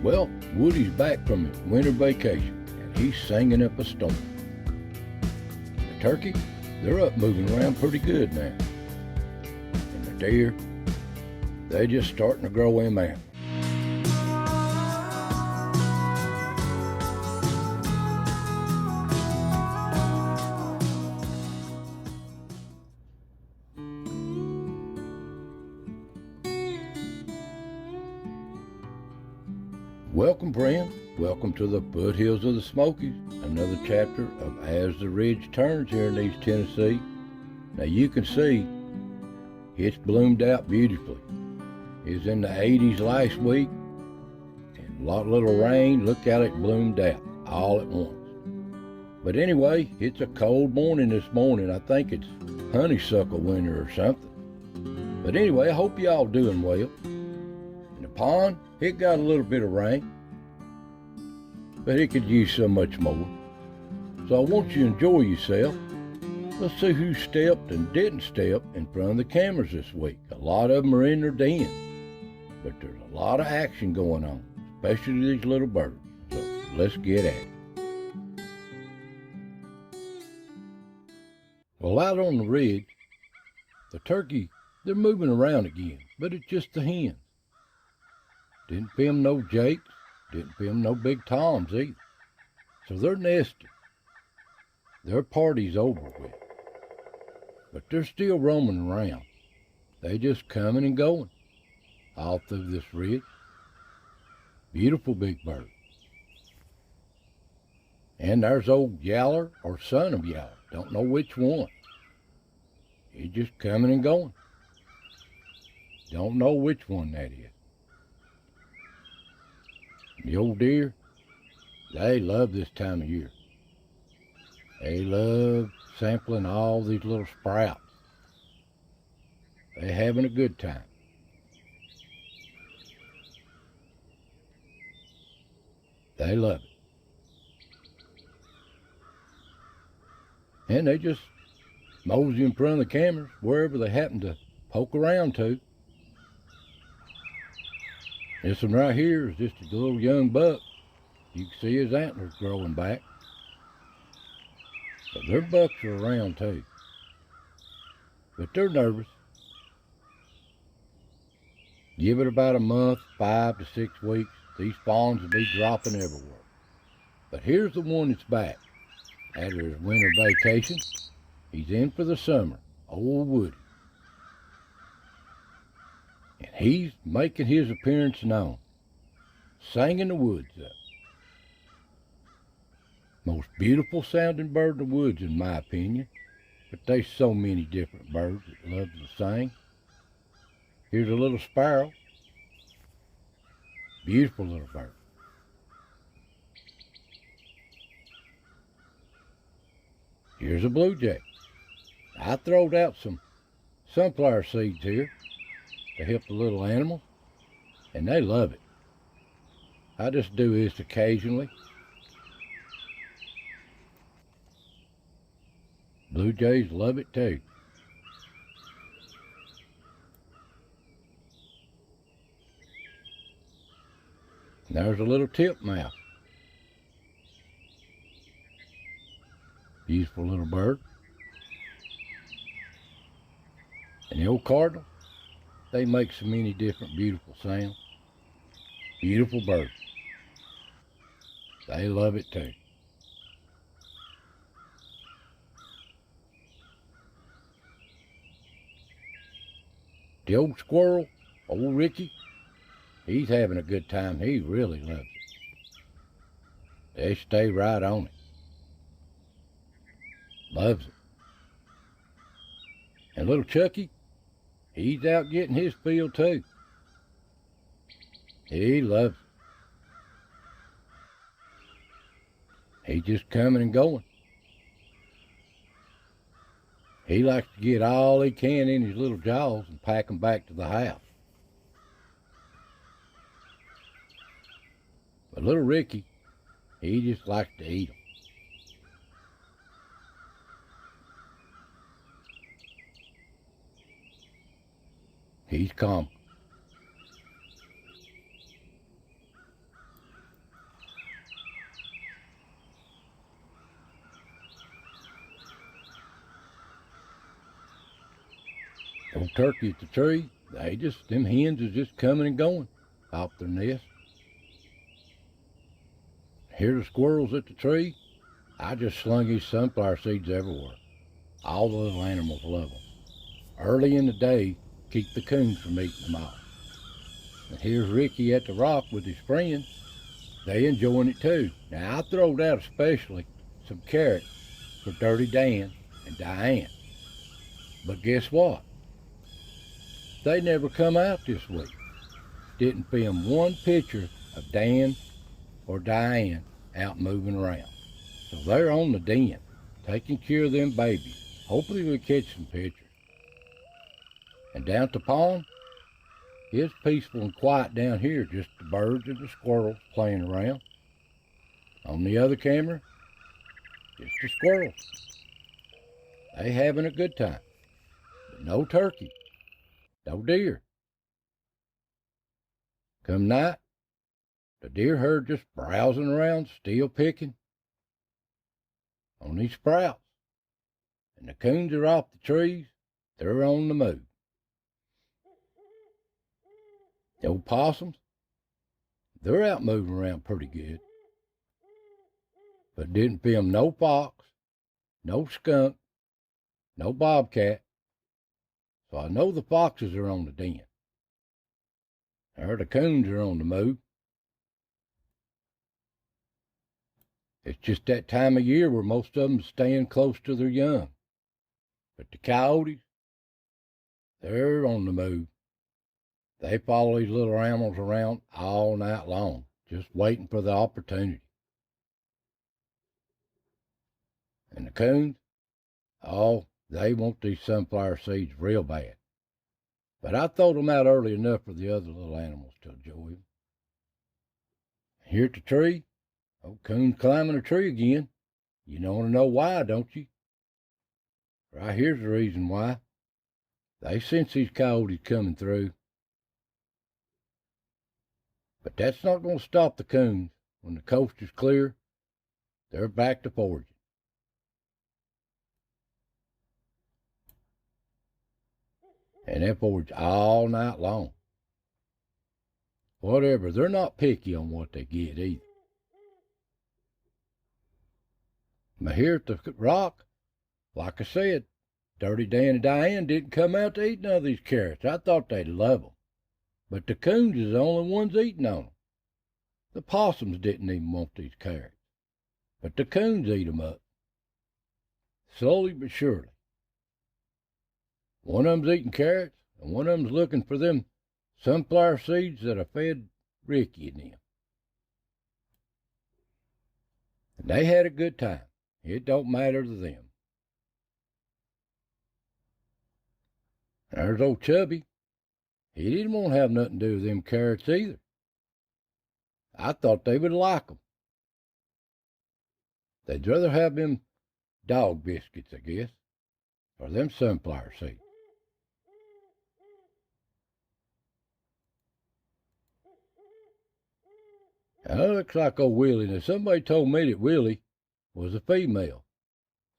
Well, Woody's back from his winter vacation, and he's singing up a storm. The turkey, they're up moving around pretty good now. And the deer, they're just starting to grow him out. Welcome, friend. Welcome to the foothills of the Smokies. Another chapter of As the Ridge Turns here in East Tennessee. Now you can see it's bloomed out beautifully. It was in the 80s last week, and a little rain. Look how it bloomed out all at once. But anyway, it's a cold morning this morning. I think it's honeysuckle winter or something. But anyway, I hope y'all doing well. In the pond, it got a little bit of rain, but it could use so much more. So I want you to enjoy yourself. Let's see who stepped and didn't step in front of the cameras this week. A lot of them are in their den, but there's a lot of action going on, especially these little birds. So let's get at it. Well, out on the ridge, the turkey, they're moving around again, but it's just the hens. Didn't film no jakes, didn't film no big toms either. So they're nested. Their party's over with. But they're still roaming around. They just coming and going all through this ridge. Beautiful big bird. And there's old Yaller or son of Yaller. Don't know which one. He's just coming and going. Don't know which one that is. The old deer, they love this time of year. They love sampling all these little sprouts. They're having a good time. They love it. And they just mosey in front of the cameras wherever they happen to poke around to. This one right here is just a little young buck. You can see his antlers growing back. But their bucks are around too. But they're nervous. Give it about a month, 5 to 6 weeks, these fawns will be dropping everywhere. But here's the one that's back. After his winter vacation, he's in for the summer, old Woody. And he's making his appearance known, singing the woods up. Most beautiful sounding bird in the woods, in my opinion, but there's so many different birds that love to sing. Here's a little sparrow, beautiful little bird. Here's a blue jay. I throwed out some sunflower seeds here to help the little animals, and they love it. I just do this occasionally. Blue jays love it too. And there's a little titmouse. Beautiful little bird. And the old cardinal, they make so many different beautiful sounds. Beautiful birds. They love it too. The old squirrel, old Ricky, he's having a good time. He really loves it. They stay right on it. Loves it. And little Chucky, he's out getting his fill too. He loves it. He's just coming and going. He likes to get all he can in his little jaws and pack them back to the house. But little Ricky, he just likes to eat them. He's calm. No turkey at the tree. Them hens is just coming and going off their nest. Hear the squirrels at the tree. I just slung these sunflower seeds everywhere. All the little animals love them. Early in the day, keep the coons from eating them all. And here's Ricky at the rock with his friends. They enjoying it too. Now I throwed out especially some carrots for Dirty Dan and Diane. But guess what? They never come out this week. Didn't film one picture of Dan or Diane out moving around. So they're on the den, taking care of them babies. Hopefully we'll catch some pictures. And down at the pond, it's peaceful and quiet down here, just the birds and the squirrels playing around. On the other camera, it's the squirrels. They having a good time. But no turkey, no deer. Come night, the deer herd just browsing around, still picking on these sprouts. And the coons are off the trees, they're on the move. The old possums, they're out moving around pretty good. But didn't film no fox, no skunk, no bobcat. So I know the foxes are on the den. Or the coons are on the move. It's just that time of year where most of them staying close to their young. But the coyotes, they're on the move. They follow these little animals around all night long, just waiting for the opportunity. And the coons, oh, they want these sunflower seeds real bad. But I throwed them out early enough for the other little animals to enjoy them. Here at the tree, old coon's climbing a tree again. You want to know why, don't you? Right here's the reason why. They sense these coyotes coming through. But that's not going to stop the coons. When the coast is clear, they're back to foraging. And they forage all night long. Whatever, they're not picky on what they get either. But here at the rock, like I said, Dirty Dan and Diane didn't come out to eat none of these carrots. I thought they'd love them. But the coons is the only ones eating on them. The possums didn't even want these carrots. But the coons eat them up. Slowly but surely. One of them's eating carrots, and one of them's looking for them sunflower seeds that I fed Ricky and them. And they had a good time. It don't matter to them. There's old Chubby. He didn't want to have nothing to do with them carrots either. I thought they would like them. They'd rather have them dog biscuits, I guess, or them sunflower seeds. Now, it looks like old Willie. Now, somebody told me that Willie was a female.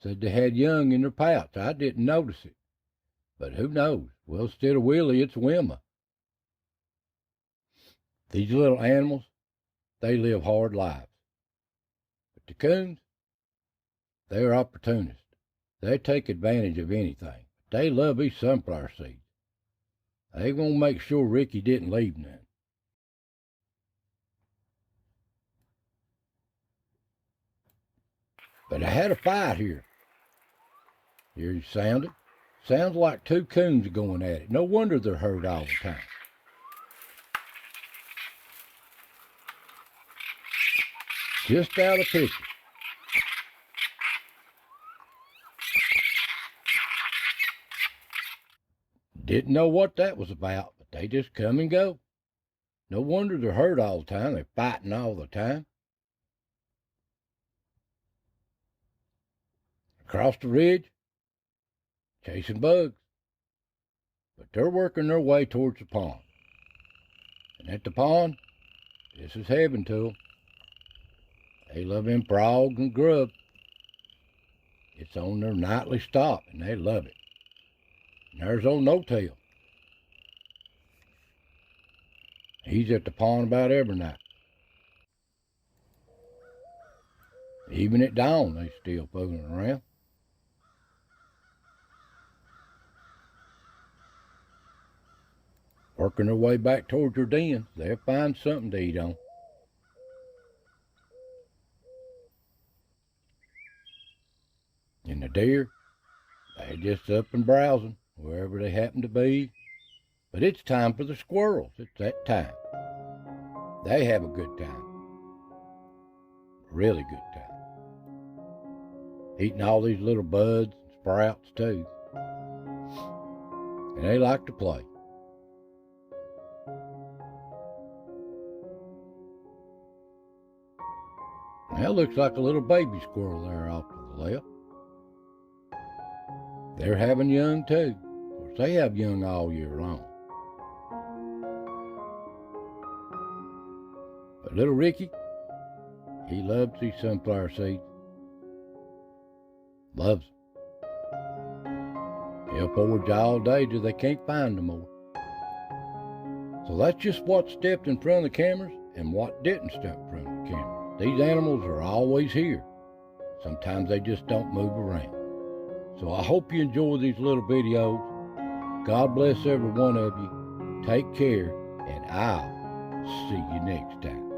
Said they had young in their pouch. I didn't notice it. But who knows? Well, instead of Willie, it's Wilma. These little animals, they live hard lives. But the coons, they're opportunists. They take advantage of anything. They love these sunflower seeds. They gonna make sure Ricky didn't leave none. But I had a fight here. Here you sound it. Sounds like two coons going at it. No wonder they're hurt all the time. Just out of picture. Didn't know what that was about, but they just come and go. No wonder they're hurt all the time. They're fighting all the time. Across the ridge, chasing bugs. But they're working their way towards the pond. And at the pond, this is heaven to them. They love them frogs and grub. It's on their nightly stop, and they love it. And there's old No-Tail. He's at the pond about every night. Even at dawn, they still fooling around. Working their way back towards your den, they'll find something to eat on. And the deer, they're just up and browsing wherever they happen to be. But it's time for the squirrels. It's that time. They have a good time. Really good time. Eating all these little buds and sprouts too. And they like to play. That looks like a little baby squirrel there off to the left. They're having young too. Of course, they have young all year long. But little Ricky, he loves these sunflower seeds. Loves them. He'll forage all day till they can't find no more. So that's just what stepped in front of the cameras and what didn't step in front of the cameras. These animals are always here. Sometimes they just don't move around. So I hope you enjoy these little videos. God bless every one of you. Take care, and I'll see you next time.